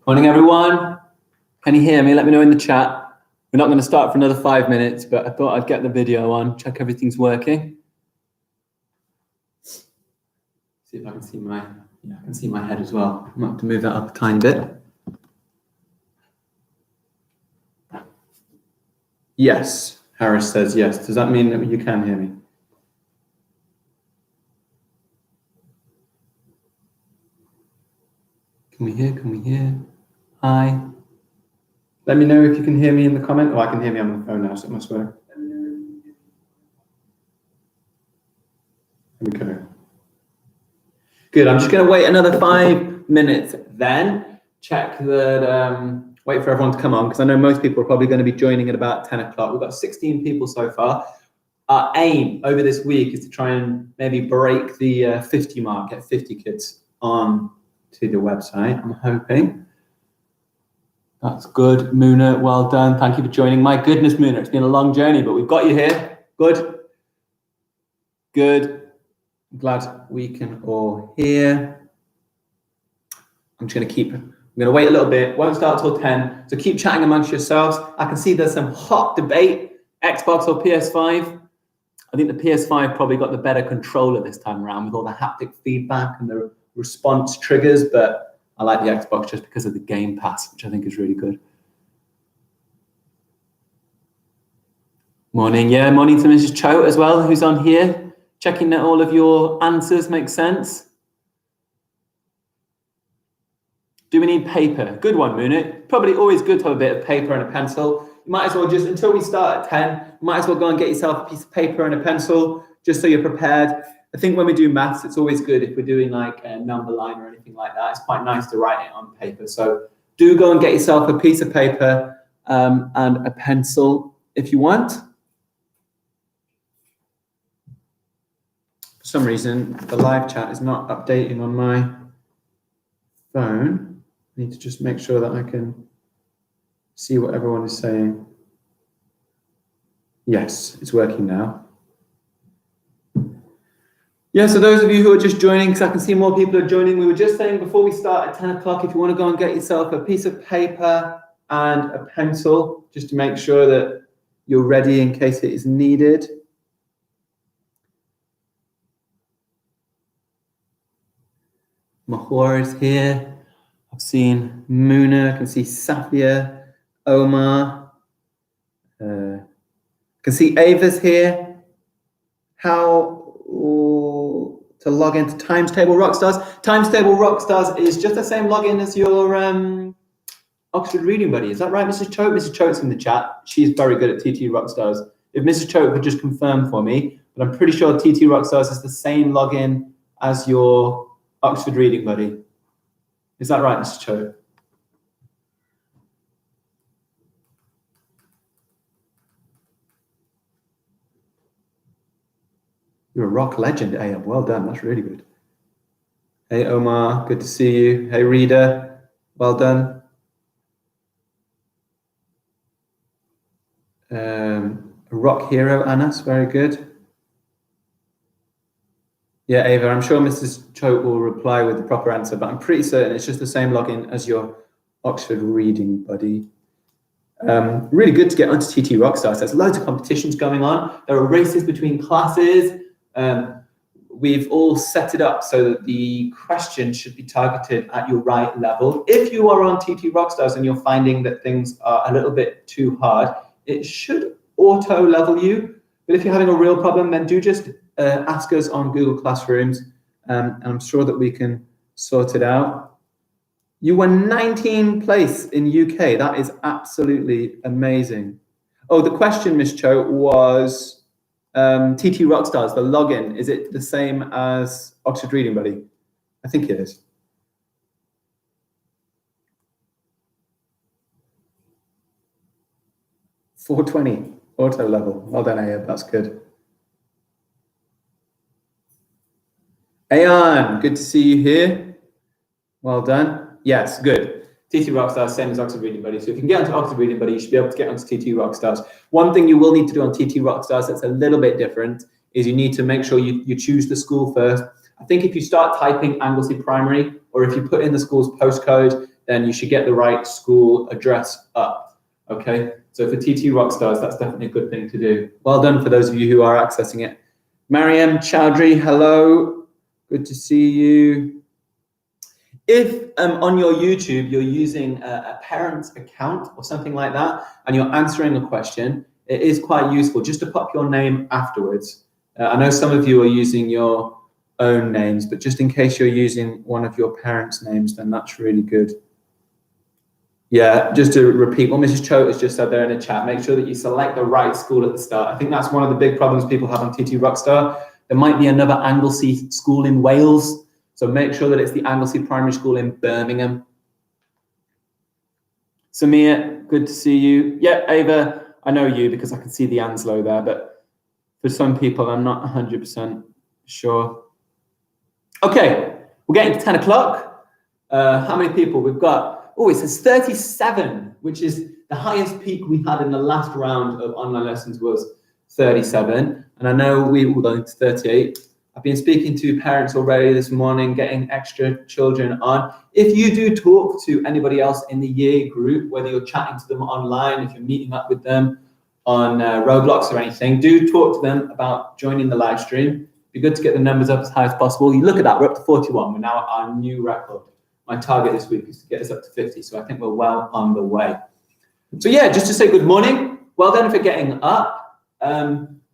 Morning, everyone. Can you hear me? Let me know in the chat. We're not going to start for another 5 minutes, but I thought I'd get the video on, check everything's working. See if I can see I can see my head as well. I might have to move that up a tiny bit. Yes, Harris says yes. Does that mean that you can hear me? Can we hear? Hi. Let me know if you can hear me in the comment. Oh, I can hear me on the phone now, so it must work. Here we go. Good, I'm just gonna wait another 5 minutes then. Check that, wait for everyone to come on, because I know most people are probably gonna be joining at about 10 o'clock. We've got 16 people so far. Our aim over this week is to try and maybe break the 50 mark, get 50 kids on to the website, I'm hoping. That's good, Muna, well done. Thank you for joining. My goodness, Muna, it's been a long journey, but we've got you here. Good. Good. I'm glad we can all hear. I'm gonna wait a little bit, won't start till 10, so keep chatting amongst yourselves. I can see there's some hot debate, Xbox or PS5. I think the PS5 probably got the better controller this time around with all the haptic feedback and the response triggers, but I like the Xbox just because of the Game Pass, which I think is really good. Morning, yeah, morning to Mrs. Cho as well, who's on here, checking that all of your answers make sense. Do we need paper? Good one, Moonit. Probably always good to have a bit of paper and a pencil. You might as well just, until we start at 10, you might as well go and get yourself a piece of paper and a pencil, just so you're prepared. I think when we do maths, it's always good if we're doing like a number line or anything like that. It's quite nice to write it on paper. So do go and get yourself a piece of paper and a pencil if you want. For some reason, the live chat is not updating on my phone. I need to just make sure that I can see what everyone is saying. Yes, it's working now. Yeah, so those of you who are just joining, because I can see more people are joining, we were just saying before we start at 10 o'clock, if you want to go and get yourself a piece of paper and a pencil, just to make sure that you're ready in case it is needed. Mahor is here. I've seen Muna, I can see Safia, Omar. I can see Ava's here. How to log into Times Table Rockstars. Times Table Rockstars is just the same login as your Oxford Reading Buddy. Is that right, Mrs. Choate? Mrs. Choate's in the chat. She's very good at TT Rockstars. If Mrs. Choate could just confirm for me, but I'm pretty sure TT Rockstars is the same login as your Oxford Reading Buddy. Is that right, Mrs. Choate? You're a rock legend, Ayam. Well done. That's really good. Hey, Omar. Good to see you. Hey, Rita. Well done. A rock hero, Anas. Very good. Yeah, Ava, I'm sure Mrs. Choate will reply with the proper answer, but I'm pretty certain it's just the same login as your Oxford Reading Buddy. Really good to get onto TT Rockstars. There's loads of competitions going on. There are races between classes. We've all set it up so that the questions should be targeted at your right level. If you are on TT Rockstars and you're finding that things are a little bit too hard, it should auto level you. But if you're having a real problem, then do just ask us on Google Classrooms, and I'm sure that we can sort it out. You were 19th place in UK. That is absolutely amazing. Oh, the question, Miss Cho, was TT Rockstars, the login, is it the same as Oxford Reading Buddy? I think it is. $420 auto level. Well done, Ayab. That's good. Ayan, good to see you here. Well done. Yes, good. TT Rockstars, same as Oxford Reading Buddy. So if you can get onto Oxford Reading Buddy, you should be able to get onto TT Rockstars. One thing you will need to do on TT Rockstars that's a little bit different is you need to make sure you choose the school first. I think if you start typing Anglesey Primary, or if you put in the school's postcode, then you should get the right school address up, okay? So for TT Rockstars, that's definitely a good thing to do. Well done for those of you who are accessing it. Mariam Chowdhury, hello. Good to see you. If on your YouTube, you're using a parent's account or something like that, and you're answering a question, it is quite useful just to pop your name afterwards. I know some of you are using your own names, but just in case you're using one of your parents' names, then that's really good. Yeah, just to repeat what Mrs. Choate has just said there in the chat, make sure that you select the right school at the start. I think that's one of the big problems people have on TT Rockstar. There might be another Anglesey school in Wales, so make sure that it's the Anglesey Primary School in Birmingham. Samir, good to see you. Yeah, Ava, I know you because I can see the Anslow there, but for some people, I'm not 100% sure. Okay, we're getting to 10 o'clock. How many people we've got? Oh, it says 37, which is the highest peak we had in the last round of online lessons was 37. And I know we will go to 38. I've been speaking to parents already this morning, getting extra children on. If you do talk to anybody else in the year group, whether you're chatting to them online, if you're meeting up with them on Roblox or anything, do talk to them about joining the live stream. It'd be good to get the numbers up as high as possible. You look at that, we're up to 41. We're now at our new record. My target this week is to get us up to 50, so I think we're well on the way. So yeah, just to say good morning. Well done for getting up.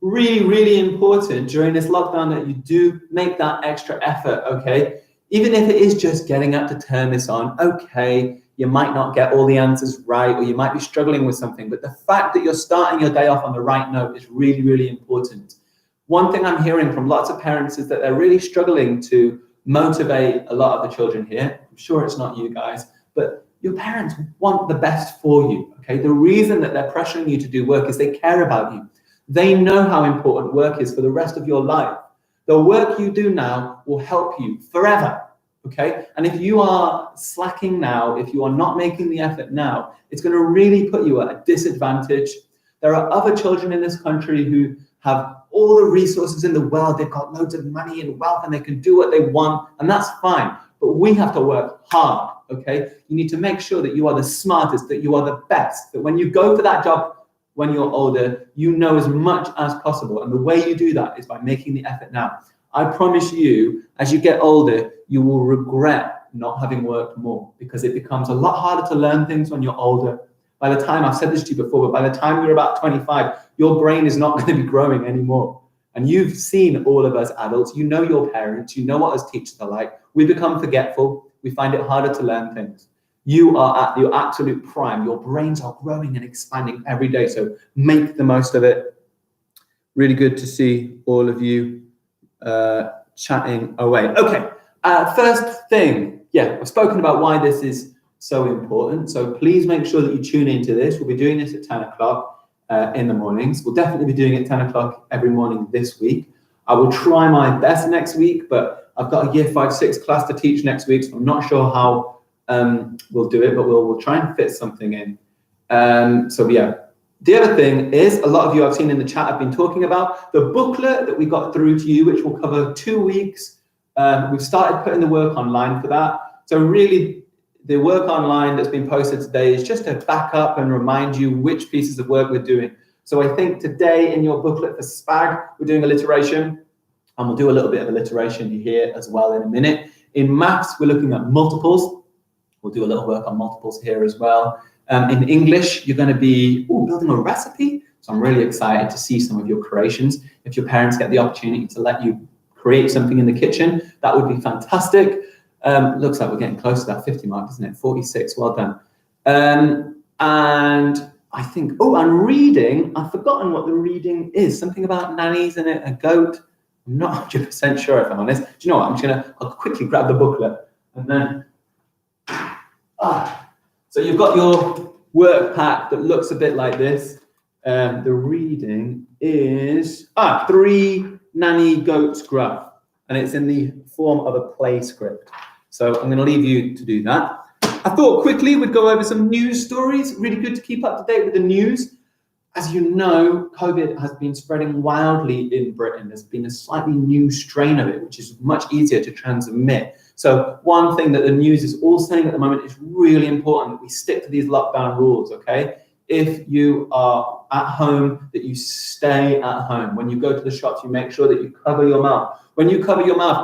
Really, really important during this lockdown that you do make that extra effort, okay? Even if it is just getting up to turn this on, okay, you might not get all the answers right, or you might be struggling with something, but the fact that you're starting your day off on the right note is really, really important. One thing I'm hearing from lots of parents is that they're really struggling to motivate a lot of the children here. I'm sure it's not you guys, but your parents want the best for you, okay? The reason that they're pressuring you to do work is they care about you. They know how important work is for the rest of your life. The work you do now will help you forever, okay? And if you are slacking now, if you are not making the effort now, it's going to really put you at a disadvantage. There are other children in this country who have all the resources in the world. They've got loads of money and wealth and they can do what they want, and that's fine. But we have to work hard, okay? You need to make sure that you are the smartest, that you are the best, that when you go for that job when you're older, you know as much as possible. And the way you do that is by making the effort now. I promise you, as you get older, you will regret not having worked more, because it becomes a lot harder to learn things when you're older. By the time, I've said this to you before, but by the time you're about 25, your brain is not going to be growing anymore. And you've seen all of us adults, you know your parents, you know what us teachers are like. We become forgetful. We find it harder to learn things. You are at your absolute prime. Your brains are growing and expanding every day. So make the most of it. Really good to see all of you chatting away. Okay, first thing. Yeah, I've spoken about why this is so important. So please make sure that you tune into this. We'll be doing this at 10 o'clock in the mornings. We'll definitely be doing it 10 o'clock every morning this week. I will try my best next week, but I've got a year 5-6 class to teach next week, so I'm not sure how we'll do it, but we'll try and fit something in. So yeah, the other thing is, a lot of you I've seen in the chat have been talking about the booklet that we got through to you, which will cover 2 weeks. We've started putting the work online for that. So really, the work online that's been posted today is just to back up and remind you which pieces of work we're doing. So I think today in your booklet for SPAG, we're doing alliteration, and we'll do a little bit of alliteration here as well in a minute. In maths, we're looking at multiples. We'll do a little work on multiples here as well. In English, you're going to be building a recipe. So I'm really excited to see some of your creations. If your parents get the opportunity to let you create something in the kitchen, that would be fantastic. Looks like we're getting close to that 50 mark, doesn't it? 46, well done. And I think, and reading, I've forgotten what the reading is. Something about nannies and a goat. I'm not 100% sure if I'm honest. Do you know what? I'll quickly grab the booklet and then, so you've got your work pack that looks a bit like this. The reading is 3 nanny goats gruff, and it's in the form of a play script. So I'm going to leave you to do that. I thought quickly we'd go over some news stories. Really good to keep up to date with the news. As you know, COVID has been spreading wildly in Britain. There's been a slightly new strain of it, which is much easier to transmit. So one thing that the news is all saying at the moment is really important that we stick to these lockdown rules, okay? If you are at home, that you stay at home. When you go to the shops, you make sure that you cover your mouth. When you cover your mouth,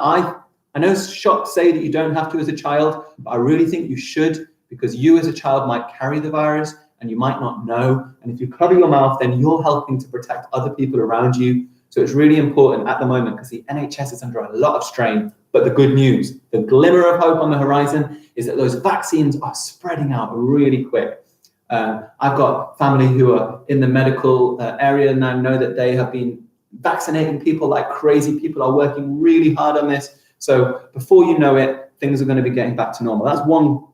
I know shops say that you don't have to as a child, but I really think you should, because you as a child might carry the virus and you might not know. And if you cover your mouth, then you're helping to protect other people around you. So it's really important at the moment because the NHS is under a lot of strain. But the good news, the glimmer of hope on the horizon is that those vaccines are spreading out really quick. I've got family who are in the medical area and I know that they have been vaccinating people like crazy. People are working really hard on this. So before you know it, things are going to be getting back to normal. That's one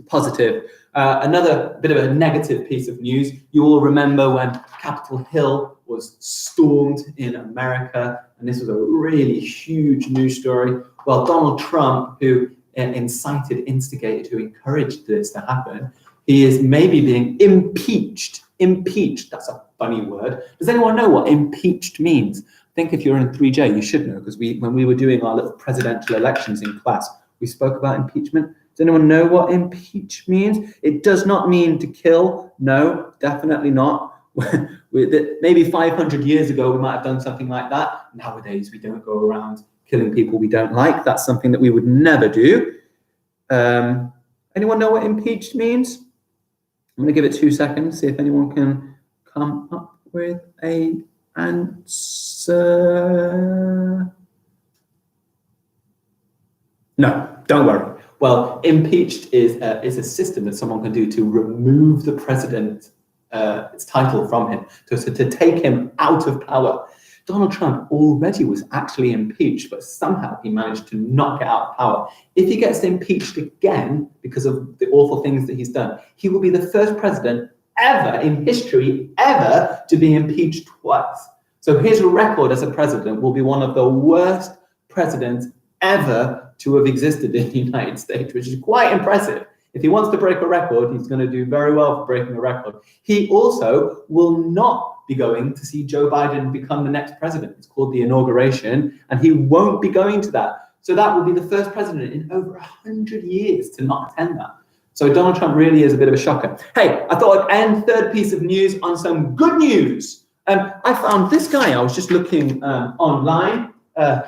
positive. Another bit of a negative piece of news. You all remember when Capitol Hill was stormed in America, and this was a really huge news story. Well, Donald Trump, who incited, instigated, who encouraged this to happen, he is maybe being impeached. Impeached, that's a funny word. Does anyone know what impeached means? I think if you're in 3J, you should know, because when we were doing our little presidential elections in class, we spoke about impeachment. Does anyone know what impeach means? It does not mean to kill. No, definitely not. Maybe 500 years ago, we might have done something like that. Nowadays, we don't go around killing people we don't like. That's something that we would never do. Anyone know what impeached means? I'm going to give it 2 seconds, see if anyone can come up with an answer. No, don't worry. Well, impeached is a system that someone can do to remove the president, its title from him, to take him out of power. Donald Trump already was actually impeached, but somehow he managed to not get out of power. If he gets impeached again because of the awful things that he's done, he will be the first president ever in history ever to be impeached twice. So his record as a president will be one of the worst presidents ever to have existed in the United States, which is quite impressive. If he wants to break a record, he's going to do very well for breaking a record. He also will not be going to see Joe Biden become the next president. It's called the inauguration, and he won't be going to that. So that will be the first president in over 100 years to not attend that. So Donald Trump really is a bit of a shocker. Hey, I thought I'd end third piece of news on some good news. I found this guy. I was just looking online.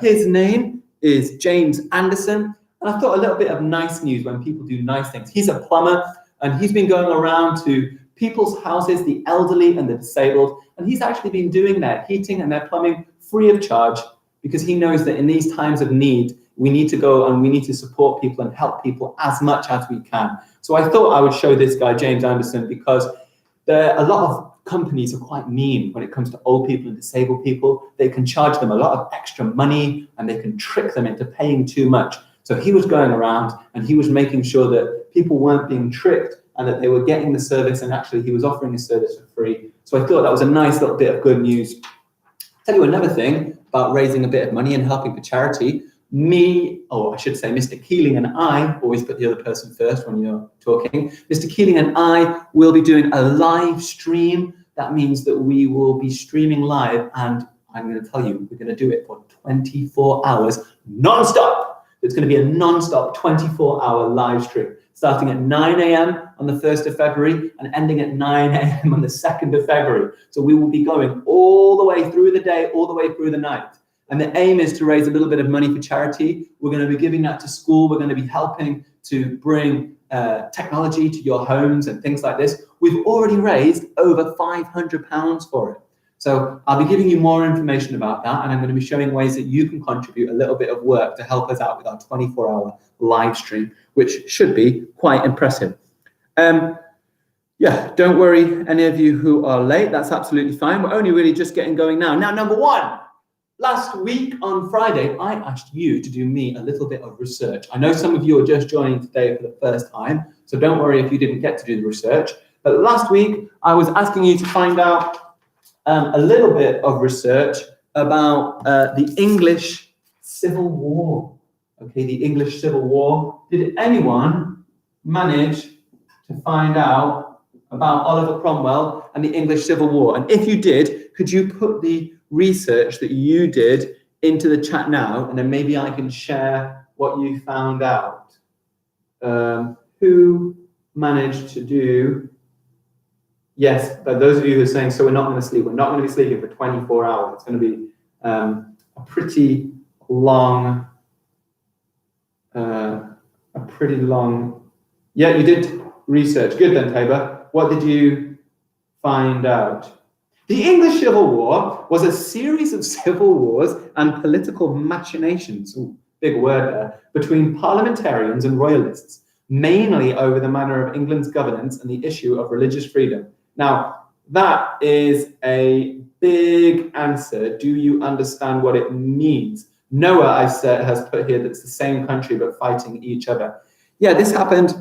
His name is James Anderson. And I thought a little bit of nice news when people do nice things. He's a plumber, and he's been going around to people's houses, the elderly and the disabled, and he's actually been doing their heating and their plumbing free of charge, because he knows that in these times of need, we need to go and we need to support people and help people as much as we can. So I thought I would show this guy, James Anderson, because a lot of companies are quite mean when it comes to old people and disabled people. They can charge them a lot of extra money and they can trick them into paying too much. So he was going around and he was making sure that people weren't being tricked and that they were getting the service, and actually he was offering his service for free. So I thought that was a nice little bit of good news. I'll tell you another thing about raising a bit of money and helping for charity. Mr. Keeling and I, always put the other person first when you're talking. Mr. Keeling and I will be doing a live stream. That means that we will be streaming live, and I'm going to tell you, we're going to do it for 24 hours non-stop. It's going to be a non-stop 24-hour live stream, starting at 9 a.m. on the 1st of February and ending at 9 a.m. on the 2nd of February. So we will be going all the way through the day, all the way through the night. And the aim is to raise a little bit of money for charity. We're going to be giving that to school. We're going to be helping to bring technology to your homes and things like this. We've already raised over £500 for it. So I'll be giving you more information about that, and I'm going to be showing ways that you can contribute a little bit of work to help us out with our 24-hour live stream, which should be quite impressive. Don't worry, any of you who are late, that's absolutely fine. We're only really just getting going now. Now, number one, last week on Friday, I asked you to do me a little bit of research. I know some of you are just joining today for the first time, so don't worry if you didn't get to do the research. But last week, I was asking you to find out a little bit of research about the English Civil War. Okay, the English Civil War. Did anyone manage to find out about Oliver Cromwell and the English Civil War? And if you did, could you put the research that you did into the chat now, and then maybe I can share what you found out. Who managed to do? Yes, but those of you who are saying, so we're not going to sleep. We're not going to be sleeping for 24 hours. It's going to be a pretty long. Yeah, you did research. Good then, Tabor. What did you find out? The English Civil War was a series of civil wars and political machinations, big word there, between parliamentarians and royalists, mainly over the manner of England's governance and the issue of religious freedom. Now, that is a big answer. Do you understand what it means? Noah, I said, has put here that's the same country but fighting each other. Yeah, this happened.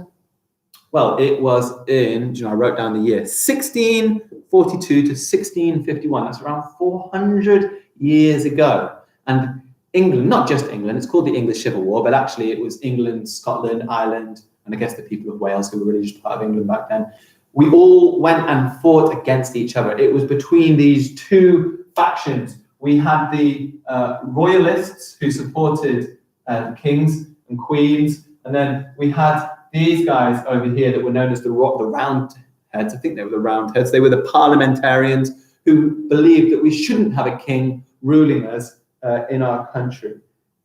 Well, it was in, I wrote down the year, 1642 to 1651. That's around 400 years ago. And England, not just England, it's called the English Civil War, but actually it was England, Scotland, Ireland, and I guess the people of Wales, who were really just part of England back then. We all went and fought against each other. It was between these two factions. We had the royalists who supported the kings and queens, and then we had these guys over here that were known as the Roundheads. I think they were the Roundheads. They were the parliamentarians who believed that we shouldn't have a king ruling us in our country.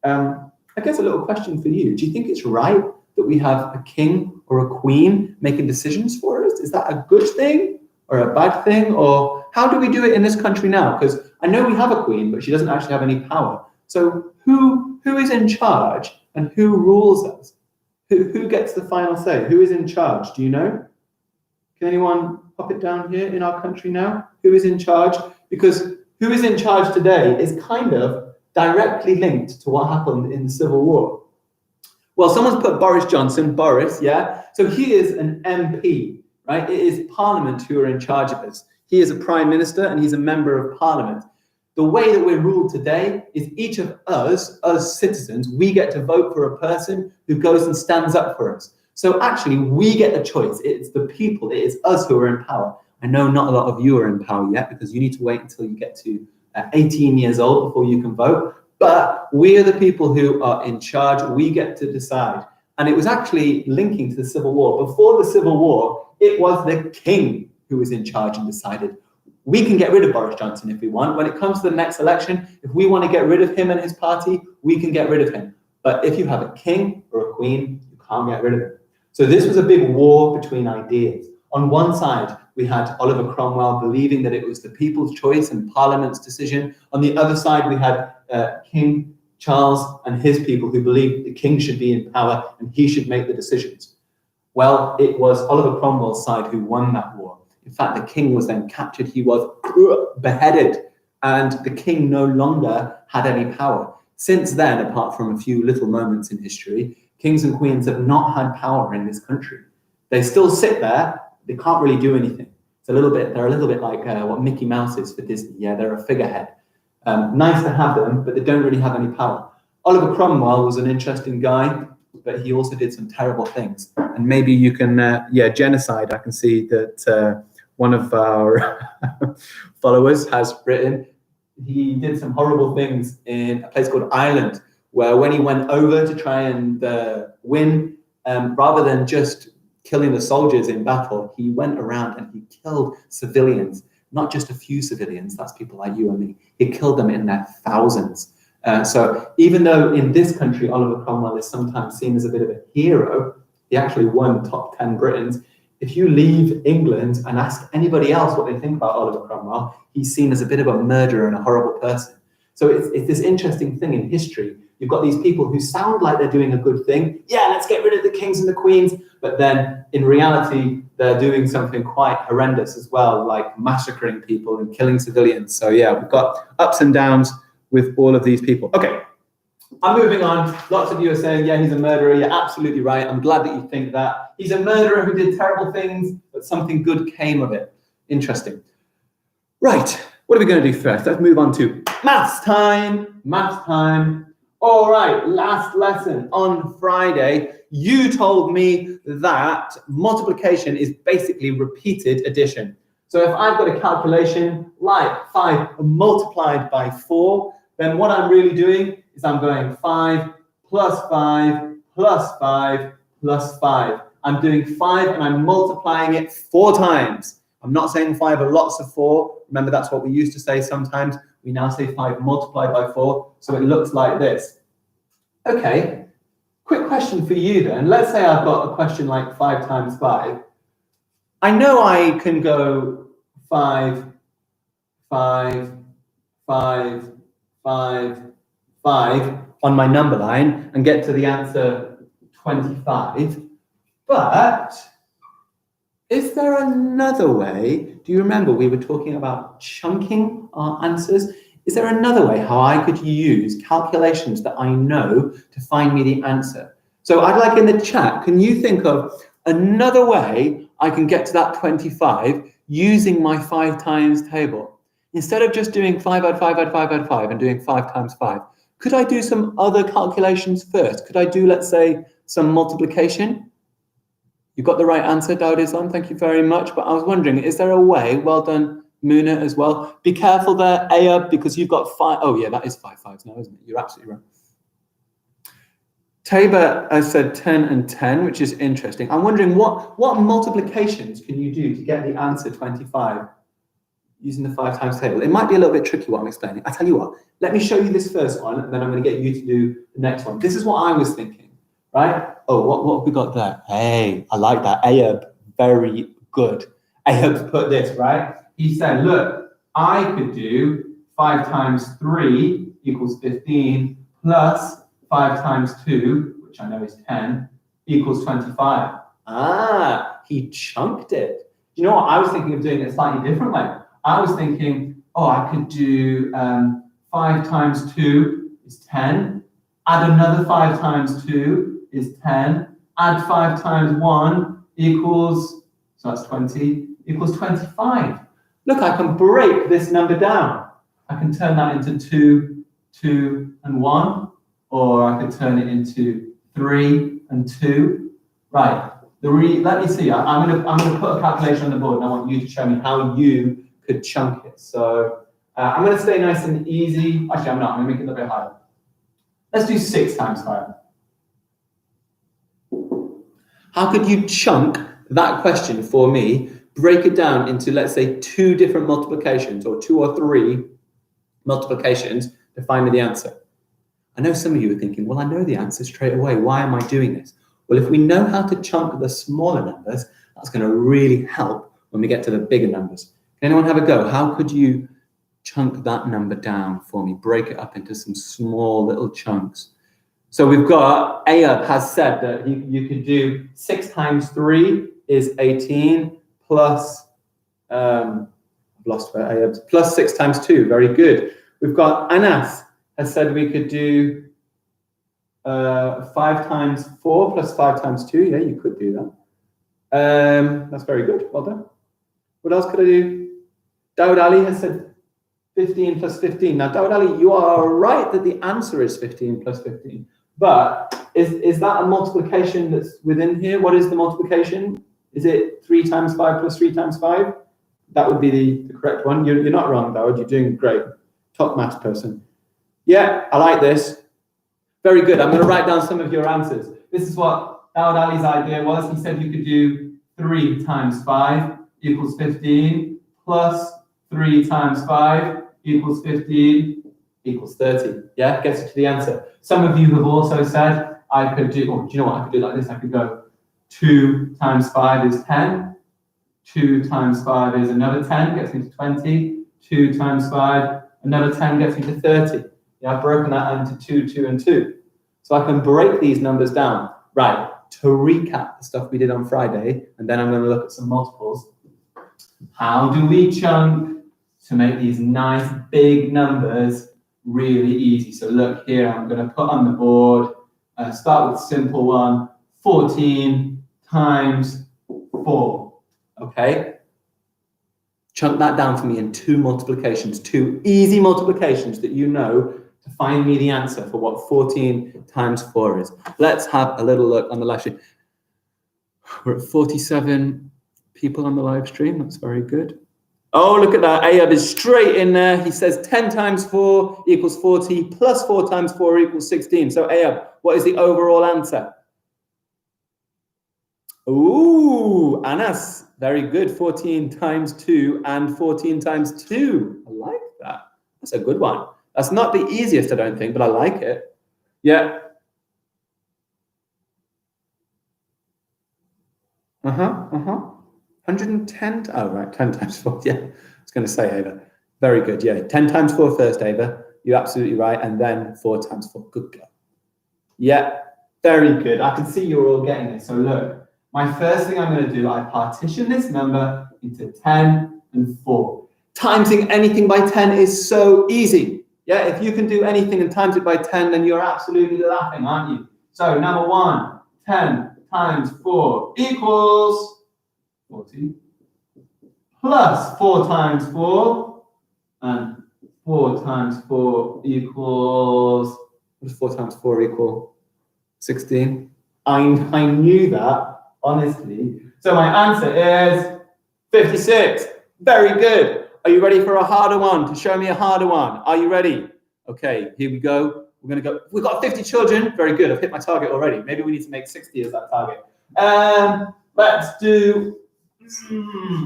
I guess a little question for you. Do you think it's right that we have a king or a queen making decisions for us? Is that a good thing or a bad thing? Or how do we do it in this country now? Because I know we have a queen, but she doesn't actually have any power. So who is in charge and who rules us? Who gets the final say? Who is in charge? Do you know? Can anyone pop it down here in our country now? Who is in charge? Because who is in charge today is kind of directly linked to what happened in the Civil War. Well, someone's put Boris Johnson, Boris, yeah? So he is an MP, right? It is Parliament who are in charge of us. He is a Prime Minister and he's a member of Parliament. The way that we're ruled today is each of us, as citizens, we get to vote for a person who goes and stands up for us. So actually, we get a choice. It's the people, it is us who are in power. I know not a lot of you are in power yet because you need to wait until you get to 18 years old before you can vote. But we are the people who are in charge. We get to decide. And it was actually linking to the Civil War. Before the Civil War, it was the king who was in charge and decided. We can get rid of Boris Johnson if we want. When it comes to the next election, if we want to get rid of him and his party, we can get rid of him. But if you have a king or a queen, you can't get rid of him. So this was a big war between ideas. On one side, we had Oliver Cromwell believing that it was the people's choice and Parliament's decision. On the other side, we had King Charles and his people who believed the king should be in power and he should make the decisions. Well, it was Oliver Cromwell's side who won that war. In fact, the king was then captured. He was beheaded, and the king no longer had any power. Since then, apart from a few little moments in history, kings and queens have not had power in this country. They still sit there. They can't really do anything. They're a little bit like what Mickey Mouse is for Disney. Yeah, they're a figurehead. Nice to have them, but they don't really have any power. Oliver Cromwell was an interesting guy, but he also did some terrible things. And maybe you can, genocide. I can see that one of our followers has written, he did some horrible things in a place called Ireland, where when he went over to try and win, rather than just killing the soldiers in battle, he went around and he killed civilians, not just a few civilians, that's people like you and me. He killed them in their thousands. So even though in this country, Oliver Cromwell is sometimes seen as a bit of a hero, he actually won top 10 Britons. If you leave England and ask anybody else what they think about Oliver Cromwell, he's seen as a bit of a murderer and a horrible person. So it's this interesting thing in history. You've got these people who sound like they're doing a good thing. Yeah, let's get rid of the kings and the queens. But then in reality, they're doing something quite horrendous as well, like massacring people and killing civilians. So yeah, we've got ups and downs with all of these people. Okay, I'm moving on. Lots of you are saying, yeah, he's a murderer. You're absolutely right. I'm glad that you think that. He's a murderer who did terrible things, but something good came of it. Interesting. Right, what are we going to do first? Let's move on to maths time. Maths time. All right, last lesson on Friday. You told me that multiplication is basically repeated addition. So if I've got a calculation like 5 multiplied by 4, then what I'm really doing is I'm going 5 plus 5, plus 5, plus 5. I'm doing 5 and I'm multiplying it 4 times. I'm not saying 5 are lots of 4. Remember, that's what we used to say sometimes. We now say 5 multiplied by 4. So it looks like this. Okay, quick question for you then. Let's say I've got a question like 5 times 5. I know I can go 5, 5, 5, 5, 5 on my number line and get to the answer 25. But is there another way? Do you remember we were talking about chunking our answers? Is there another way how I could use calculations that I know to find me the answer? So I'd like in the chat, can you think of another way I can get to that 25 using my 5 times table? Instead of just doing 5 add 5 add 5 add 5 and doing 5 times 5, could I do some other calculations first? Could I do, let's say, some multiplication? You got the right answer, Dawood Islam, thank you very much. But I was wondering, is there a way? Well done, Muna, as well. Be careful there, Ayub, because you've got 5. Oh, yeah, that is 5 5s now, isn't it? You're absolutely right. Tabor has said 10 and 10, which is interesting. I'm wondering what multiplications can you do to get the answer 25 using the 5 times table? It might be a little bit tricky what I'm explaining. I tell you what, let me show you this first one, and then I'm going to get you to do the next one. This is what I was thinking, right? Oh, what have we got there? Hey, I like that. Ayub, very good. Ayub put this, right? He said, look, I could do 5 times 3 equals 15 plus 5 times 2, which I know is 10, equals 25. Ah, he chunked it. You know what? I was thinking of doing it a slightly different way. I was thinking, oh, I could do 5 times 2 is 10, add another 5 times 2 is 10, add 5 times 1 equals, so that's 20, equals 25. Look, I can break this number down. I can turn that into 2, 2, and 1, or I could turn it into 3 and 2. Right, let me see, I'm gonna put a calculation on the board and I want you to show me how you could chunk it. So I'm gonna stay nice and easy. Actually, I'm not, I'm gonna make it a little bit higher. Let's do 6 times 5. How could you chunk that question for me, break it down into, let's say, 2 different multiplications or 2 or 3 multiplications to find me the answer? I know some of you are thinking, well, I know the answer straight away. Why am I doing this? Well, if we know how to chunk the smaller numbers, that's going to really help when we get to the bigger numbers. Can anyone have a go? How could you chunk that number down for me? Break it up into some small little chunks. So we've got, Ayub has said that you could do 6 times 3 is 18 plus, I've lost where Ayub's, plus 6 times 2, very good. We've got Anas has said we could do 5 times 4 plus 5 times 2, yeah, you could do that. That's very good, well done. What else could I do? Dawood Ali has said 15 plus 15. Now, Dawood Ali, you are right that the answer is 15 plus 15. But is that a multiplication that's within here? What is the multiplication? Is it 3 times 5 plus 3 times 5? That would be the correct one. You're not wrong, Dawood. You're doing great. Top maths person. Yeah, I like this. Very good. I'm going to write down some of your answers. This is what Dawood Ali's idea was. He said you could do 3 times 5 equals 15 plus 3 times 5 equals 15 equals 30. Yeah, gets you to the answer. Some of you have also said I could do, oh, do you know what? I could do like this. I could go 2 times 5 is 10. 2 times 5 is another 10, gets me to 20. 2 times 5, another 10 gets me to 30. Yeah, I've broken that into 2, 2, and 2. So I can break these numbers down. Right, to recap the stuff we did on Friday, and then I'm going to look at some multiples. How do we chunk to make these nice big numbers really easy? So look here, I'm going to put on the board, start with simple one, 14 times 4. Okay? Chunk that down for me in 2 multiplications, 2 easy multiplications that you know to find me the answer for what 14 times 4 is. Let's have a little look on the live stream. We're at 47 people on the live stream. That's very good. Oh, look at that. Ayub is straight in there. He says 10 times 4 equals 40, plus 4 times 4 equals 16. So Ayub, what is the overall answer? Ooh, Anas, very good. 14 times 2 and 14 times 2. I like that. That's a good one. That's not the easiest, I don't think, but I like it. Yeah. 110. Oh, right. 10 times 4. Yeah. I was going to say, Ava. Very good. Yeah. 10 times 4 first, Ava. You're absolutely right. And then 4 times 4. Good girl. Yeah. Very good. I can see you're all getting it. So look. My first thing I'm going to do, I partition this number into 10 and 4. Timesing anything by 10 is so easy. Yeah, if you can do anything and times it by 10, then you're absolutely laughing, aren't you? So number 1, 10 times 4 equals 40. Plus 4 times 4, and 4 times 4 equals, what does 4 times 4 equal? 16. I knew that. Honestly. So my answer is 56. Very good. Are you ready for a harder one? To show me a harder one. Are you ready? Okay, here we go. We're going to go. We've got 50 children. Very good. I've hit my target already. Maybe we need to make 60 as that target. Let's do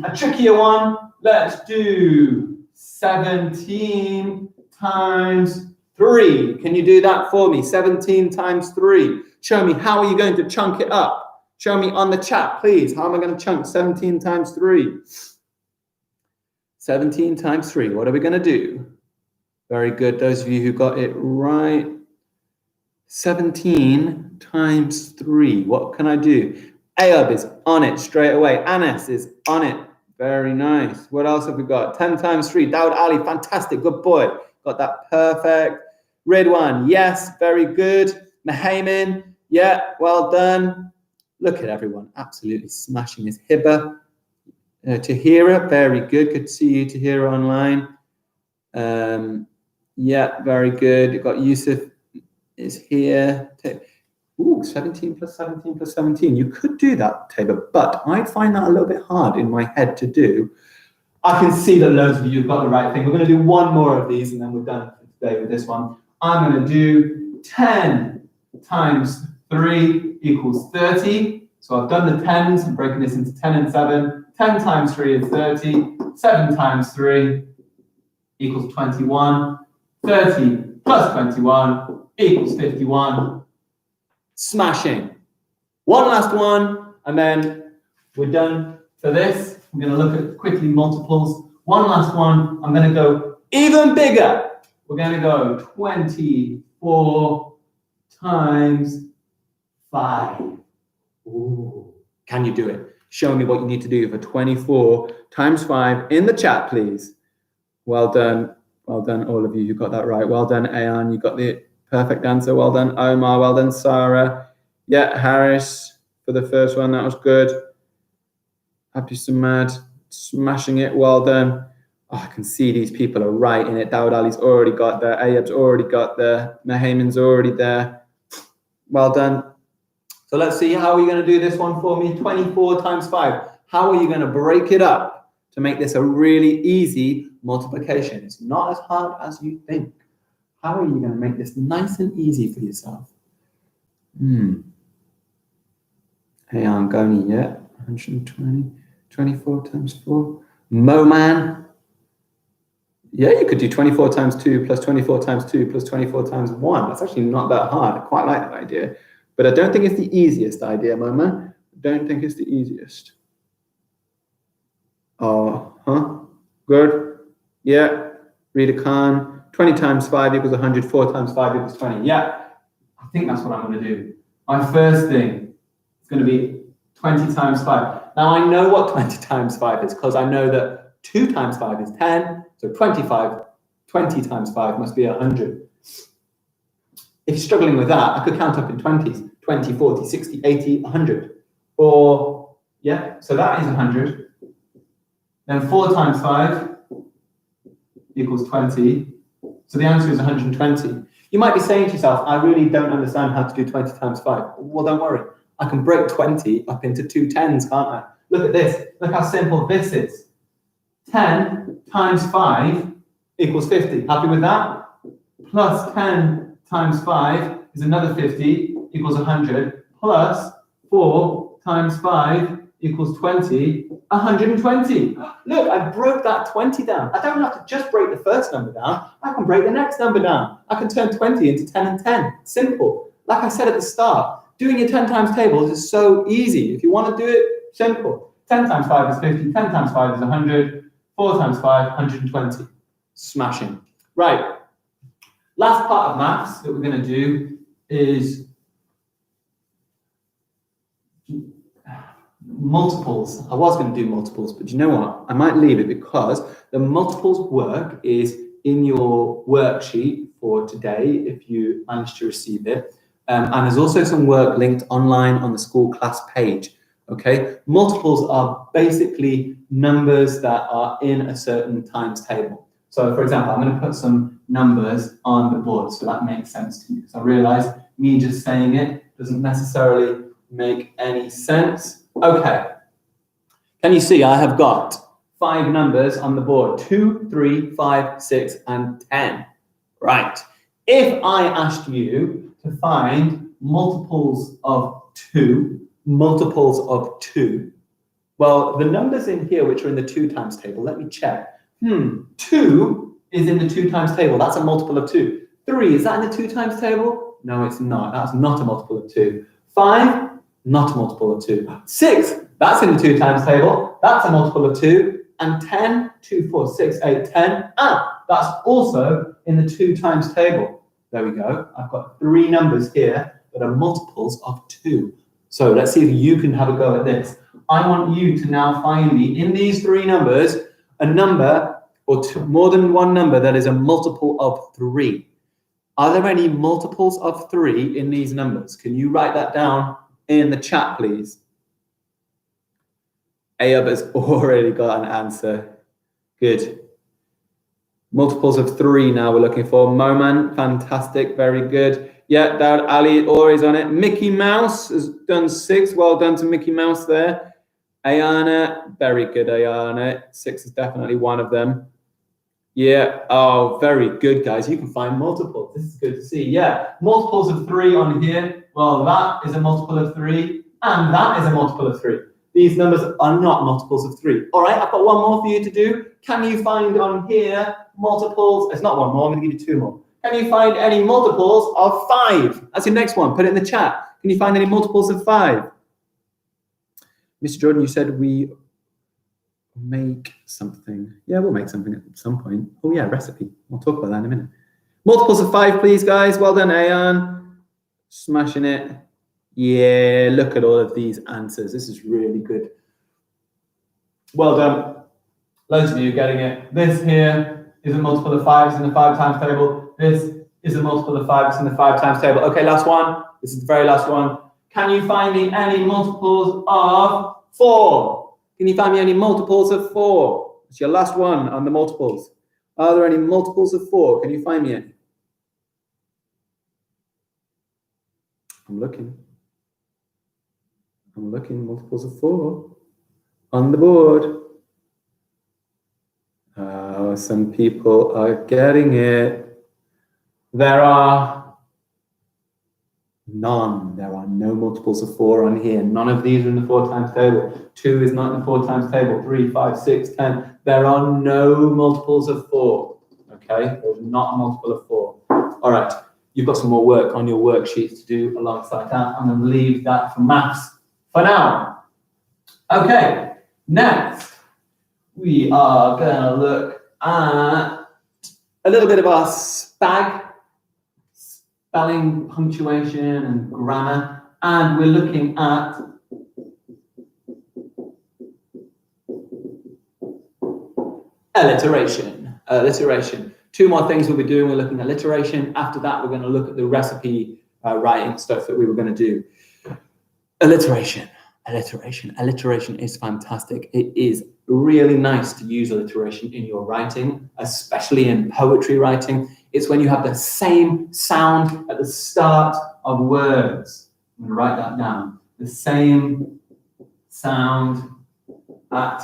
a trickier one. Let's do 17 times 3. Can you do that for me? 17 times 3. Show me, how are you going to chunk it up? Show me on the chat, please. How am I going to chunk 17 times 3? 17 times 3. What are we going to do? Very good. Those of you who got it right. 17 times 3. What can I do? Ayub is on it straight away. Anas is on it. Very nice. What else have we got? 10 times 3. Dawood Ali, fantastic. Good boy. Got that perfect. Ridwan, yes. Very good. Mahaymin, yeah. Well done. Look at everyone absolutely smashing this. Hibba, Tahira, very good. Good to see you, Tahira, online. Yeah, very good. You've got Yusuf is here. Ooh, 17 plus 17 plus 17. You could do that, Tabor, but I find that a little bit hard in my head to do. I can see that loads of you have got the right thing. We're going to do one more of these and then we're done for today with this one. I'm going to do 10 times 3 equals 30. So I've done the 10s. I'm breaking this into 10 and 7. 10 times 3 is 30. 7 times 3 equals 21. 30 plus 21 equals 51. Smashing. One last one, and then we're done for this. I'm going to look at quickly multiples. One last one. I'm going to go even bigger. We're going to go 24 times 5. Ooh. Can you do it? Show me what you need to do for 24 times 5 in the chat, please. Well done. Well done, all of you who got that right. Well done, Ayan. You got the perfect answer. Well done, Omar. Well done, Sarah. Yeah, Harris for the first one. That was good. Abdi Samad, smashing it. Well done. Oh, I can see these people are right in it. Dawood Ali's already got there. Ayub's already got there. Mahayman's already there. Well done. So let's see, how are you going to do this one for me? 24 times 5. How are you going to break it up to make this a really easy multiplication? It's not as hard as you think. How are you going to make this nice and easy for yourself? Hey, I'm going, yeah. 120, 24 times 4. Moman. Yeah, you could do 24 times 2 plus 24 times 2 plus 24 times 1. That's actually not that hard. I quite like that idea. But I don't think it's the easiest idea, Moman. I don't think it's the easiest. Good. Yeah. Rita Khan. 20 times 5 equals 100. 4 times 5 equals 20. Yeah. I think that's what I'm going to do. My first thing is going to be 20 times 5. Now, I know what 20 times 5 is because I know that 2 times 5 is 10. So 25. 20 times 5 must be 100. If you're struggling with that, I could count up in 20s. 20, 40, 60, 80, 100. Or, yeah, so that is 100. Then 4 times 5 equals 20. So the answer is 120. You might be saying to yourself, I really don't understand how to do 20 times 5. Well, don't worry. I can break 20 up into 2 10s, can't I? Look at this. Look how simple this is. 10 times 5 equals 50. Happy with that? Plus 10 times 5 is another 50 equals 100. Plus 4 times 5 equals 20, 120. Look, I broke that 20 down. I don't have to just break the first number down. I can break the next number down. I can turn 20 into 10 and 10. Simple. Like I said at the start, doing your 10 times tables is so easy. If you want to do it, simple. 10 times 5 is 50, 10 times 5 is 100, 4 times 5, 120. Smashing. Right. Last part of maths that we're going to do is multiples. I was going to do multiples, but you know what? I might leave it because the multiples work is in your worksheet for today, if you manage to receive it. And there's also some work linked online on the school class page. Okay, multiples are basically numbers that are in a certain times table. So, for example, I'm going to put some numbers on the board so that makes sense to you. So I realize me just saying it doesn't necessarily make any sense. Okay, can you see I have got 5 numbers on the board? 2, 3, 5, 6, and 10. Right. If I asked you to find multiples of 2, well, the numbers in here which are in the 2 times table, let me check. 2 is in the 2 times table. That's a multiple of 2. 3, is that in the 2 times table? No, it's not. That's not a multiple of 2. 5, not a multiple of 2. 6, that's in the 2 times table. That's a multiple of 2. And 10, 2, 4, 6, 8, 10. That's also in the 2 times table. There we go. I've got 3 numbers here that are multiples of 2. So let's see if you can have a go at this. I want you to now find me in these 3 numbers a number or more than one number that is a multiple of 3. Are there any multiples of 3 in these numbers? Can you write that down in the chat, please? Ayub has already got an answer. Good. Multiples of 3 now we're looking for. Moman, fantastic, very good. Yeah, Dad Ali always on it. Mickey Mouse has done 6. Well done to Mickey Mouse there. Ayana, very good, Ayana. 6 is definitely one of them. Yeah, oh, very good, guys. You can find multiples. This is good to see. Yeah, multiples of 3 on here. Well, that is a multiple of 3, and that is a multiple of 3. These numbers are not multiples of 3. All right, I've got one more for you to do. Can you find on here multiples? It's not one more. I'm going to give you 2 more. Can you find any multiples of 5? That's your next one. Put it in the chat. Can you find any multiples of 5? Mr. Jordan, you said we make something. Yeah, we'll make something at some point. Oh, yeah, recipe. We'll talk about that in a minute. Multiples of 5, please, guys. Well done, Ayan. Smashing it. Yeah, look at all of these answers. This is really good. Well done. Loads of you getting it. This here is a multiple of 5. It's in the 5 times table. This is a multiple of 5. It's in the 5 times table. Okay, last one. This is the very last one. Can you find me any multiples of 4? Can you find me any multiples of 4? It's your last one on the multiples. Are there any multiples of 4? Can you find me any? I'm looking. Multiples of 4 on the board. Oh, some people are getting it. There are none. There are no multiples of 4 on here. None of these are in the 4 times table. 2 is not in the 4 times table. 3, 5, 6, 10. There are no multiples of 4. Okay, there's not a multiple of 4. All right, you've got some more work on your worksheets to do alongside that. I'm going to leave that for maths for now. Okay, next we are going to look at a little bit of our SPAG, spelling, punctuation, and grammar, and we're looking at alliteration. Alliteration. 2 more things we'll be doing. We're looking at alliteration. After that, we're going to look at the recipe writing stuff that we were going to do. Alliteration. Alliteration is fantastic. It is really nice to use alliteration in your writing, especially in poetry writing. It's when you have the same sound at the start of words. I'm going to write that down. The same sound at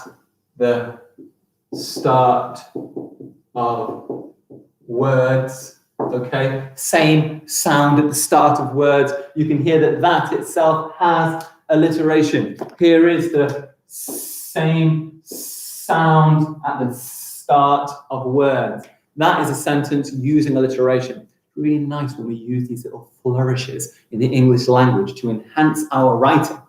the start of words, okay? Same sound at the start of words. You can hear that that itself has alliteration. Here is the same sound at the start of words. That is a sentence using alliteration. Really nice when we use these little flourishes in the English language to enhance our writing.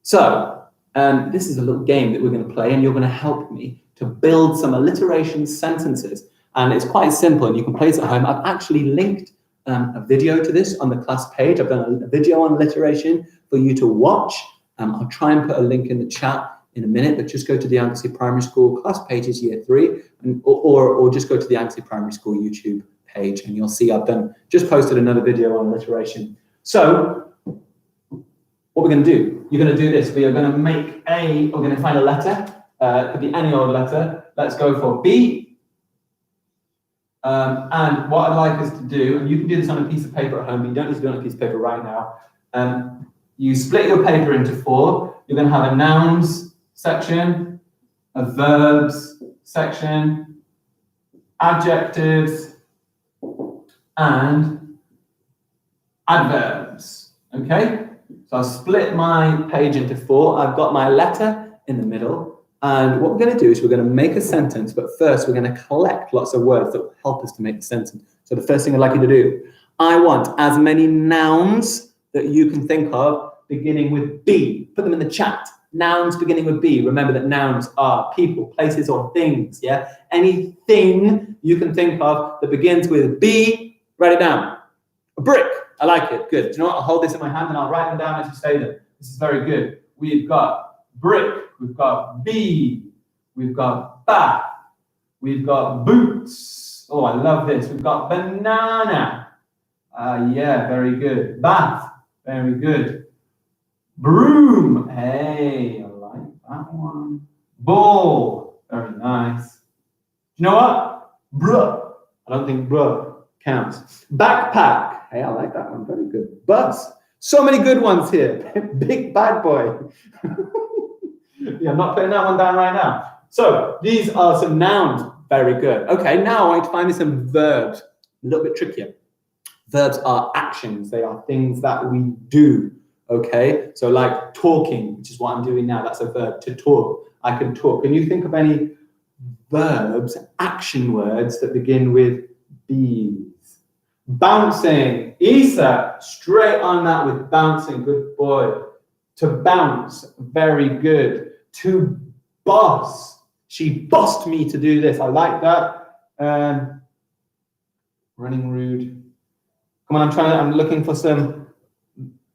So, this is a little game that we're going to play, and you're going to help me to build some alliteration sentences. And it's quite simple, and you can play it at home. I've actually linked a video to this on the class page. I've done a video on alliteration for you to watch. I'll try and put a link in the chat in a minute, but just go to the Anglesey Primary School class pages year 3, or just go to the Anglesey Primary School YouTube page, and you'll see I've just posted another video on alliteration. So what we're going to do, you're going to do this. We are going to we're going to find a letter. It could be any old letter. Let's go for B. And what I'd like us to do, and you can do this on a piece of paper at home, but you don't need to do it on a piece of paper right now. You split your paper into 4. You're going to have a nouns section, a verbs section, adjectives, and adverbs, okay? So I'll split my page into 4. I've got my letter in the middle, and what we're going to do is we're going to make a sentence, but first we're going to collect lots of words that will help us to make the sentence. So the first thing I'd like you to do, I want as many nouns that you can think of beginning with B. Put them in the chat. Nouns beginning with B. Remember that nouns are people, places, or things, yeah? Anything you can think of that begins with B, write it down. A brick. I like it. Good. Do you know what? I'll hold this in my hand and I'll write them down as you say them. This is very good. We've got brick. We've got bee. We've got bat. We've got boots. Oh, I love this. We've got banana. Yeah, very good. Bath. Very good. Broom. Hey, I like that one. Ball. Very nice. You know what? Bruh. I don't think bruh counts. Backpack. Hey, I like that one. Very good. Bus. So many good ones here. Big bad boy. Yeah, I'm not putting that one down right now. So these are some nouns. Very good. Okay, now I want to find me some verbs. A little bit trickier. Verbs are actions. They are things that we do. Okay, so like talking, which is what I'm doing now. That's a verb, to talk. I can talk. Can you think of any verbs, action words that begin with B's? Bouncing. Isa, straight on that with bouncing. Good boy. To bounce. Very good. To boss. She bossed me to do this. I like that. Running rude. Come on, I'm looking for some.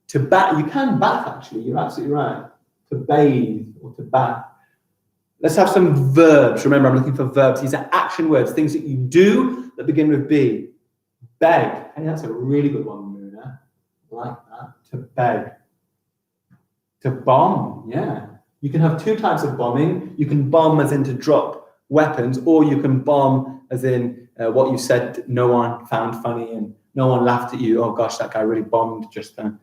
To bath. You can bath, actually. You're absolutely right. To bathe or to bath. Let's have some verbs. Remember, I'm looking for verbs. These are action words, things that you do that begin with B. Beg. Hey, that's a really good one, Muna. I like that. To beg. To bomb. Yeah. You can have 2 types of bombing. You can bomb as in to drop weapons, or you can bomb as in what you said no one found funny and no one laughed at you. Oh, gosh, that guy really bombed just then.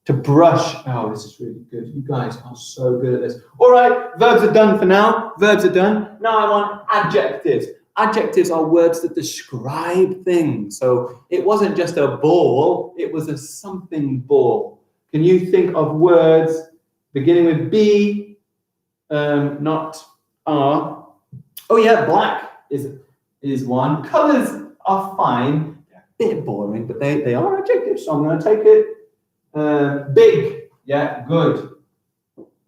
To brush. Oh, this is really good. You guys are so good at this. All right, verbs are done for now. Verbs are done. Now I want adjectives. Adjectives are words that describe things. So it wasn't just a ball, it was a something ball. Can you think of words beginning with B, not R? Oh yeah, black is one. Colors are fine. They're a bit boring, but they are adjectives, so I'm going to take it. Big, yeah, good.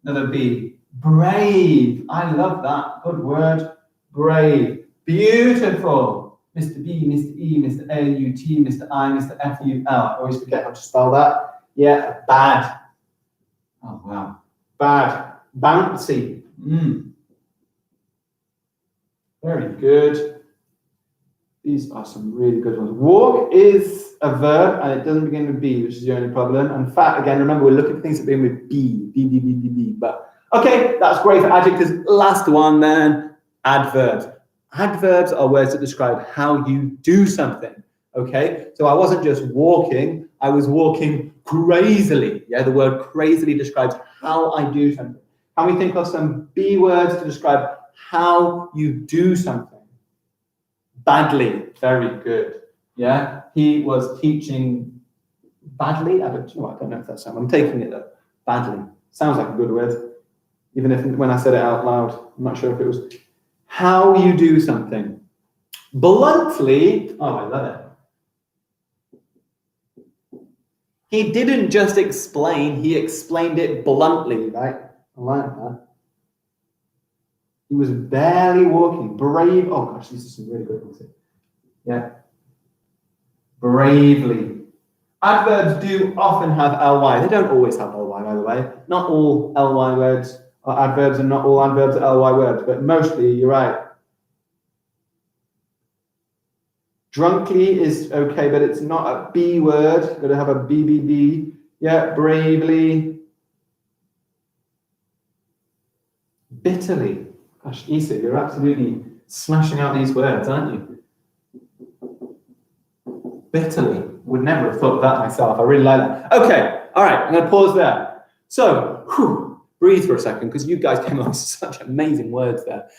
Another B. Brave. I love that. Good word. Brave. Beautiful. Mr. B, Mr. E, Mr. A, U, T, Mr. I, Mr. F, U, L. I always forget how to spell that. Yeah, bad. Oh, wow. Bad. Bouncy. Very good. These are some really good ones. Walk is a verb, and it doesn't begin with B, which is the only problem. And fat, again, remember, we're looking for things that begin with B. B. But, okay, that's great for adjectives. Last one, then, adverbs. Adverbs are words that describe how you do something, okay? So I wasn't just walking, I was walking crazily. Yeah, the word crazily describes how I do something. Can we think of some B words to describe how you do something. Badly, very good. Yeah, he was teaching badly. I don't know if that's I'm taking it though. Badly sounds like a good word, even if when I said it out loud, I'm not sure if it was. How you do something. Bluntly, oh, I love it. He didn't just explain, he explained it bluntly, right? I like that. He was barely walking. Brave. Oh gosh, these are some really good ones here. Yeah. Bravely. Adverbs do often have ly. They don't always have ly, by the way. Not all ly words are adverbs, and not all adverbs are ly words, but mostly you're right. Drunkly is okay, but it's not a B word. Got to have a BBB. Yeah, bravely. Bitterly. Gosh, Issa, you're absolutely smashing out these words, aren't you? Bitterly. Would never have thought of that myself. I really like that. Okay, all right, I'm going to pause there. So, breathe for a second, because you guys came up with such amazing words there.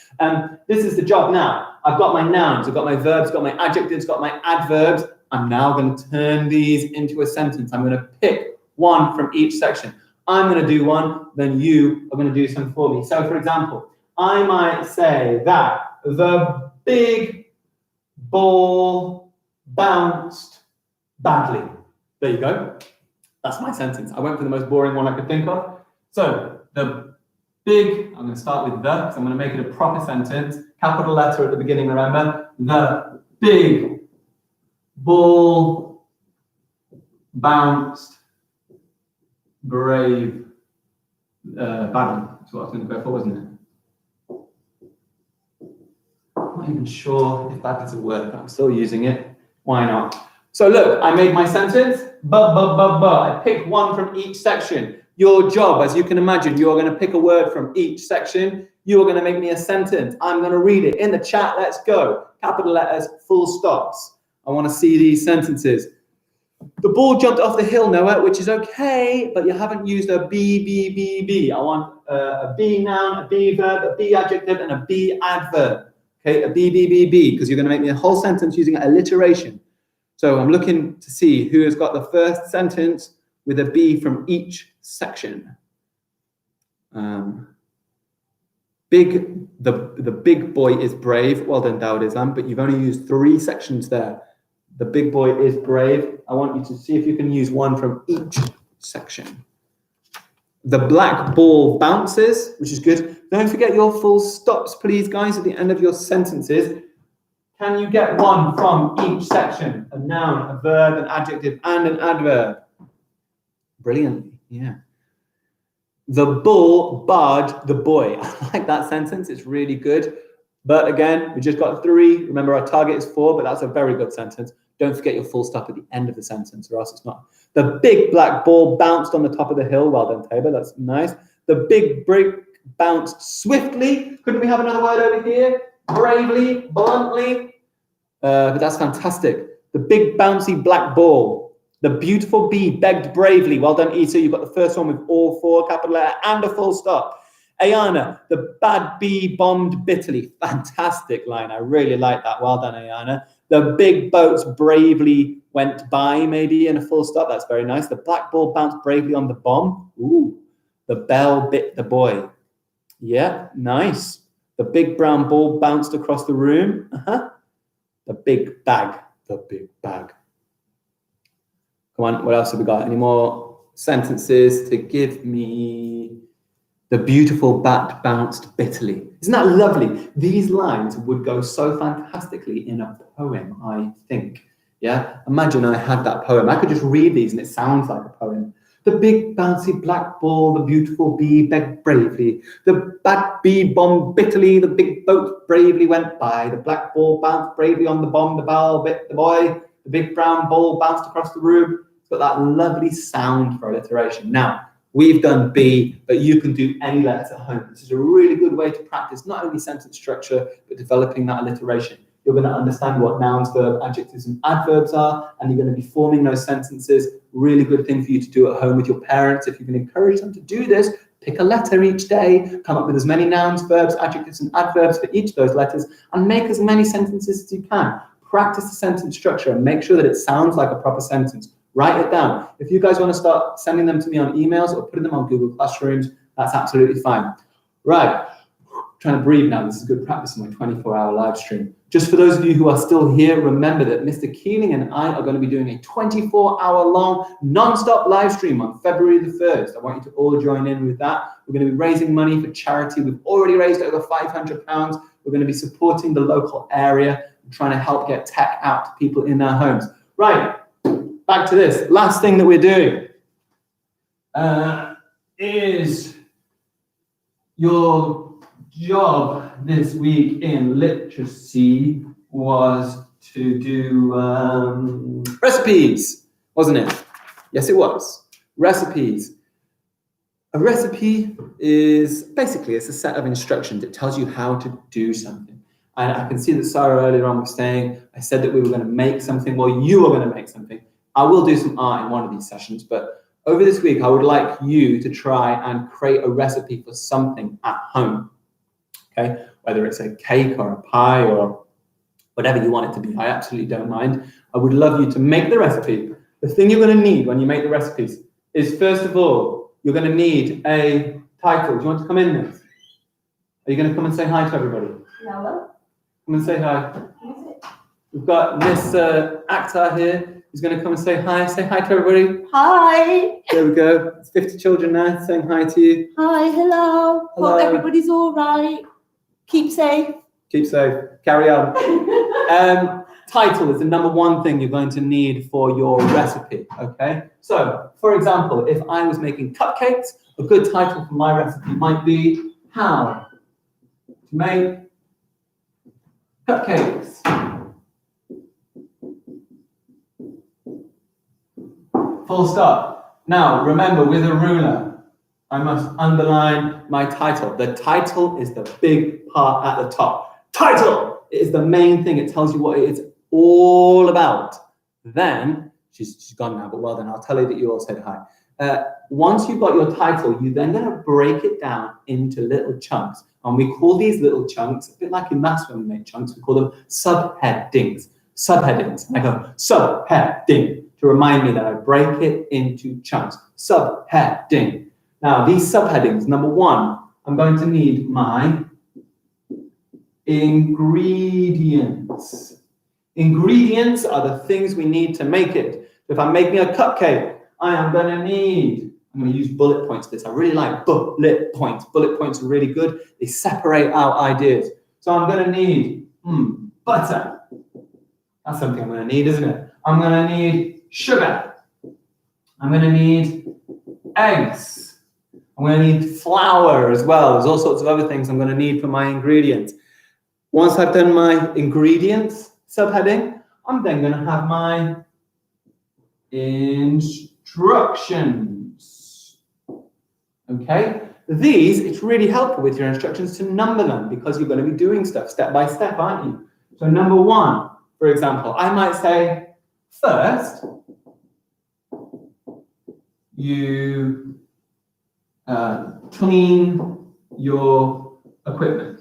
This is the job now. I've got my nouns, I've got my verbs, got my adjectives, got my adverbs. I'm now going to turn these into a sentence. I'm going to pick one from each section. I'm going to do one, then you are going to do some for me. So, for example, I might say that the big ball bounced badly. There you go. That's my sentence. I went for the most boring one I could think of. So, the big, I'm going to start with the, because I'm going to make it a proper sentence. Capital letter at the beginning, remember. The big ball bounced badly. That's what I was going to go for, wasn't it? I'm not even sure if that is a word, but I'm still using it. Why not? So look, I made my sentence. I picked one from each section. Your job, as you can imagine, you're going to pick a word from each section. You are going to make me a sentence. I'm going to read it in the chat. Let's go. Capital letters, full stops. I want to see these sentences. The ball jumped off the hill, Noah, which is okay, but you haven't used a be. I want a be noun, a be verb, a be adjective, and a be adverb. Okay, a be, because you're going to make me a whole sentence using alliteration. So I'm looking to see who has got the first sentence with a be from each section. The big boy is brave. Well done, Dawud Islam, but you've only used 3 sections there. The big boy is brave. I want you to see if you can use one from each section. The black ball bounces, which is good. Don't forget your full stops, please, guys, at the end of your sentences. Can you get one from each section? A noun, a verb, an adjective, and an adverb. Brilliantly, yeah. The bull barged the boy. I like that sentence. It's really good. But again, we just got 3. Remember, our target is 4, but that's a very good sentence. Don't forget your full stop at the end of the sentence, or else it's not. The big black ball bounced on the top of the hill. Well done, Tabor. That's nice. The big brick bounced swiftly. Couldn't we have another word over here? Bravely, bluntly. But that's fantastic. The big bouncy black ball. The beautiful bee begged bravely. Well done, Issa. You've got the first one with all 4 capital letter and a full stop. Ayana, the bad bee bombed bitterly. Fantastic line. I really like that. Well done, Ayana. The big boats bravely went by, maybe in a full stop. That's very nice. The black ball bounced bravely on the bomb. Ooh. The bell bit the boy. Yeah, nice. The big brown ball bounced across the room. The big bag. The big bag. Come on, what else have we got? Any more sentences to give me? The beautiful bat bounced bitterly. Isn't that lovely? These lines would go so fantastically in a poem, I think. Yeah, imagine I had that poem. I could just read these and it sounds like a poem. The big bouncy black ball, the beautiful bee begged bravely. The bad bee bombed bitterly, the big boat bravely went by. The black ball bounced bravely on the bomb, the bell bit the boy. The big brown ball bounced across the room. It's got that lovely sound for alliteration. Now, we've done B, but you can do any letters at home. This is a really good way to practice not only sentence structure, but developing that alliteration. You're going to understand what nouns, verb, adjectives, and adverbs are, and you're going to be forming those sentences. Really good thing for you to do at home with your parents. If you can encourage them to do this, pick a letter each day, come up with as many nouns, verbs, adjectives, and adverbs for each of those letters, and make as many sentences as you can. Practice the sentence structure and make sure that it sounds like a proper sentence. Write it down. If you guys want to start sending them to me on emails or putting them on Google Classrooms, that's absolutely fine. Right. Trying to breathe now. This is good practice in my 24-hour live stream. Just for those of you who are still here, remember that Mr. Keeling and I are going to be doing a 24-hour-long non-stop live stream on February the 1st. I want you to all join in with that. We're going to be raising money for charity. We've already raised over £500. We're going to be supporting the local area and trying to help get tech out to people in their homes. Right, back to this. Last thing that we're doing is your job this week in literacy was to do recipes, wasn't it? Yes, it was. Recipes. A recipe is basically, it's a set of instructions. It tells you how to do something. And I can see that Sarah earlier on was saying, I said that we were going to make something. Well, you are going to make something. I will do some art in one of these sessions, but over this week, I would like you to try and create a recipe for something at home. Okay, whether it's a cake or a pie or whatever you want it to be, I absolutely don't mind. I would love you to make the recipe. The thing you're going to need when you make the recipes is, first of all, you're going to need a title. Do you want to come in, Miss? Are you going to come and say hi to everybody? Hello. Come and say hi. We've got Miss Akhtar here. Who's going to come and say hi. Say hi to everybody. Hi. There we go. It's 50 children now saying hi to you. Hi, hello. Hello. Hope everybody's all right. Keep safe. Keep safe. Carry on. Title is the number one thing you're going to need for your recipe, okay? So, for example, if I was making cupcakes, a good title for my recipe might be How to Make Cupcakes. Full stop. Now, remember, with a ruler, I must underline my title. The title is the big part at the top. Title is the main thing. It tells you what it's all about. Then, she's gone now, but well then, I'll tell her that you all said hi. Once you've got your title, you're then going to break it down into little chunks. And we call these little chunks, a bit like in maths when we make chunks, we call them subheadings. Subheadings. I go, subheading, to remind me that I break it into chunks. Subheading. Now, these subheadings, number one, I'm going to need my ingredients. Ingredients are the things we need to make it. If I'm making a cupcake, I'm going to use bullet points for this. I really like bullet points. Bullet points are really good. They separate out ideas. So I'm going to need butter. That's something I'm going to need, isn't it? I'm going to need sugar. I'm going to need eggs. I'm going to need flour as well. There's all sorts of other things I'm going to need for my ingredients. Once I've done my ingredients subheading, I'm then going to have my instructions. Okay? These, it's really helpful with your instructions to number them because you're going to be doing stuff step by step, aren't you? So number one, for example, I might say, first, you clean your equipment.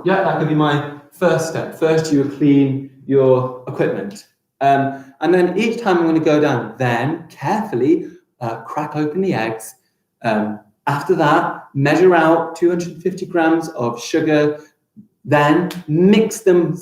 Yeah, that could be my first step. First, you clean your equipment. And then each time I'm going to go down, then carefully crack open the eggs. After that, measure out 250 grams of sugar, then mix them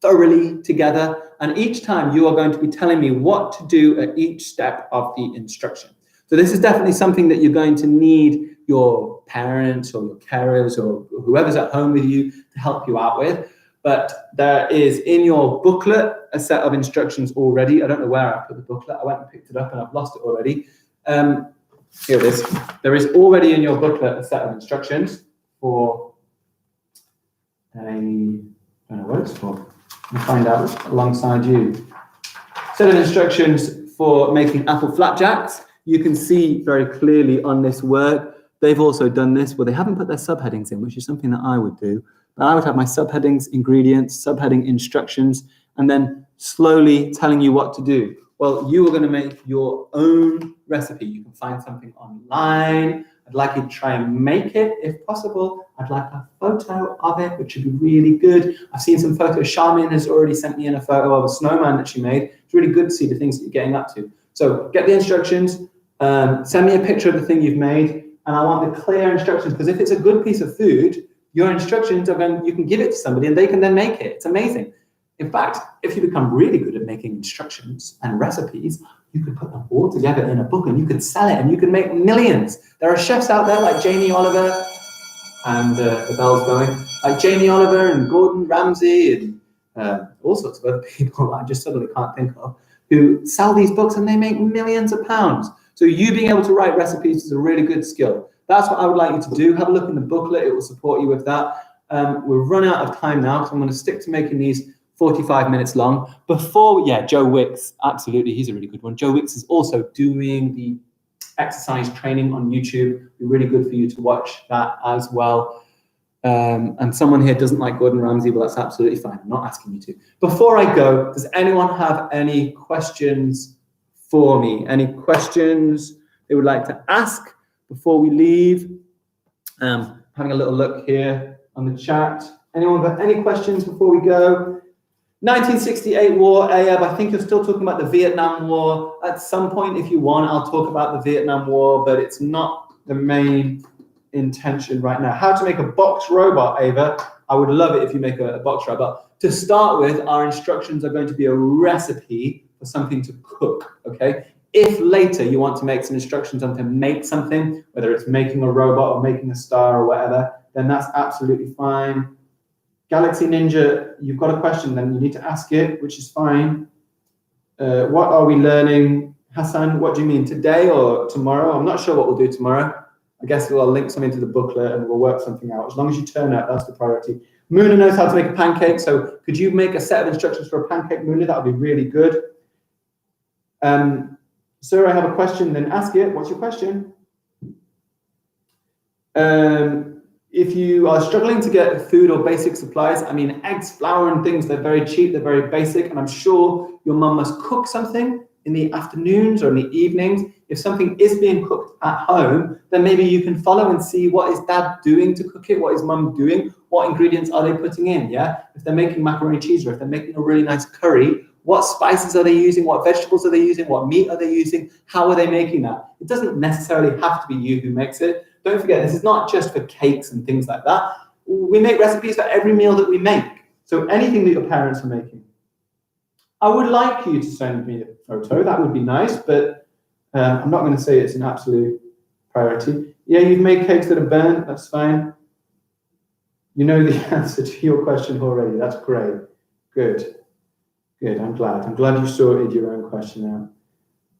thoroughly together. And each time you are going to be telling me what to do at each step of the instruction. So this is definitely something that you're going to need your parents or your carers or whoever's at home with you to help you out with. But there is in your booklet a set of instructions already. I don't know where I put the booklet. I went and picked it up and I've lost it already. Here it is. There is already in your booklet a set of instructions for I don't know what it's for. I'll find out alongside you. Set of instructions for making apple flapjacks. You can see very clearly on this work, they've also done this, well, they haven't put their subheadings in, which is something that I would do. But I would have my subheadings, ingredients, subheading instructions, and then slowly telling you what to do. Well, you are going to make your own recipe. You can find something online. I'd like you to try and make it if possible. I'd like a photo of it, which would be really good. I've seen some photos. Charmin has already sent me in a photo of a snowman that she made. It's really good to see the things that you're getting up to. So get the instructions, send me a picture of the thing you've made, and I want the clear instructions, because if it's a good piece of food, your instructions are going, you can give it to somebody and they can then make it. It's amazing. In fact, if you become really good at making instructions and recipes, you could put them all together in a book and you could sell it and you can make millions. There are chefs out there like Jamie Oliver, and the bell's going, like Jamie Oliver and Gordon Ramsay and all sorts of other people that I just suddenly can't think of, who sell these books and they make millions of pounds. So you being able to write recipes is a really good skill. That's what I would like you to do. Have a look in the booklet. It will support you with that. We've run out of time now, so I'm going to stick to making these 45 minutes long. Before, yeah, Joe Wicks, absolutely, he's a really good one. Joe Wicks is also doing the exercise training on YouTube. It'd be really good for you to watch that as well. And someone here doesn't like Gordon Ramsay, but that's absolutely fine. I'm not asking you to. Before I go, does anyone have any questions for me? Any questions they would like to ask before we leave? Having a little look here on the chat. Anyone got any questions before we go? 1968 war, Ayab, I think you're still talking about the Vietnam War. At some point, if you want, I'll talk about the Vietnam War, but it's not the main intention right now. How to make a box robot, Ava. I would love it if you make a box robot. To start with, our instructions are going to be a recipe for something to cook, okay? If later you want to make some instructions on to make something, whether it's making a robot or making a star or whatever, then that's absolutely fine. Galaxy Ninja, you've got a question, then you need to ask it, which is fine. What are we learning? Hassan, what do you mean, today or tomorrow? I'm not sure what we'll do tomorrow. I guess we'll link something to the booklet and we'll work something out. As long as you turn up, that's the priority. Muna knows how to make a pancake, so could you make a set of instructions for a pancake, Muna? That would be really good. Sir, I have a question, then ask it. What's your question? If you are struggling to get food or basic supplies, I mean, eggs, flour and things, they're very cheap, they're very basic, and I'm sure your mum must cook something in the afternoons or in the evenings. If something is being cooked at home, then maybe you can follow and see what is dad doing to cook it, what is mum doing, what ingredients are they putting in, yeah? If they're making macaroni cheese or if they're making a really nice curry, what spices are they using, what vegetables are they using, what meat are they using, how are they making that? It doesn't necessarily have to be you who makes it. Don't forget, this is not just for cakes and things like that. We make recipes for every meal that we make. So anything that your parents are making. I would like you to send me a photo. That would be nice, but I'm not going to say it's an absolute priority. Yeah, you've made cakes that are burnt. That's fine. You know the answer to your question already. That's great. Good. Good. I'm glad. I'm glad you sorted your own question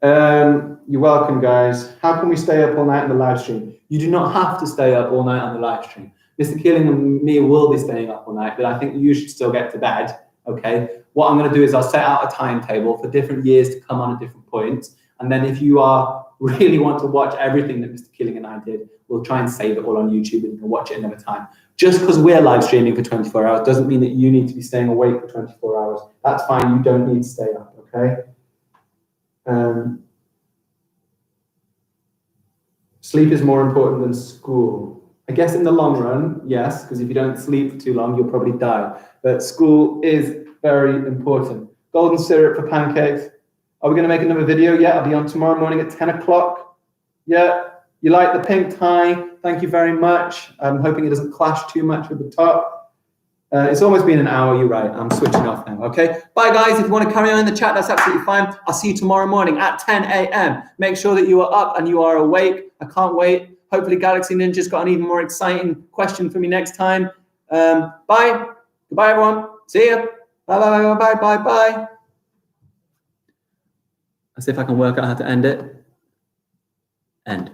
out. You're welcome, guys. How can we stay up all night on the live stream? You do not have to stay up all night on the live stream. Mr. Keeling and me will be staying up all night, but I think you should still get to bed, okay? What I'm going to do is I'll set out a timetable for different years to come on at different points, and then if you really want to watch everything that Mr. Keeling and I did, we'll try and save it all on YouTube and you can watch it another time. Just because we're live streaming for 24 hours doesn't mean that you need to be staying awake for 24 hours. That's fine. You don't need to stay up, okay? Sleep is more important than school. I guess in the long run, yes, because if you don't sleep for too long, you'll probably die. But school is very important. Golden syrup for pancakes. Are we going to make another video? Yeah, I'll be on tomorrow morning at 10 o'clock. Yeah, you like the pink tie? Thank you very much. I'm hoping it doesn't clash too much with the top. It's almost been an hour, you're right. I'm switching off now, okay? Bye, guys. If you want to carry on in the chat, that's absolutely fine. I'll see you tomorrow morning at 10 a.m. Make sure that you are up and you are awake. I can't wait. Hopefully Galaxy Ninja's got an even more exciting question for me next time. Bye. Goodbye, everyone. See ya. Bye, bye, bye, bye, bye, bye. Let's see if I can work out how to end it. End.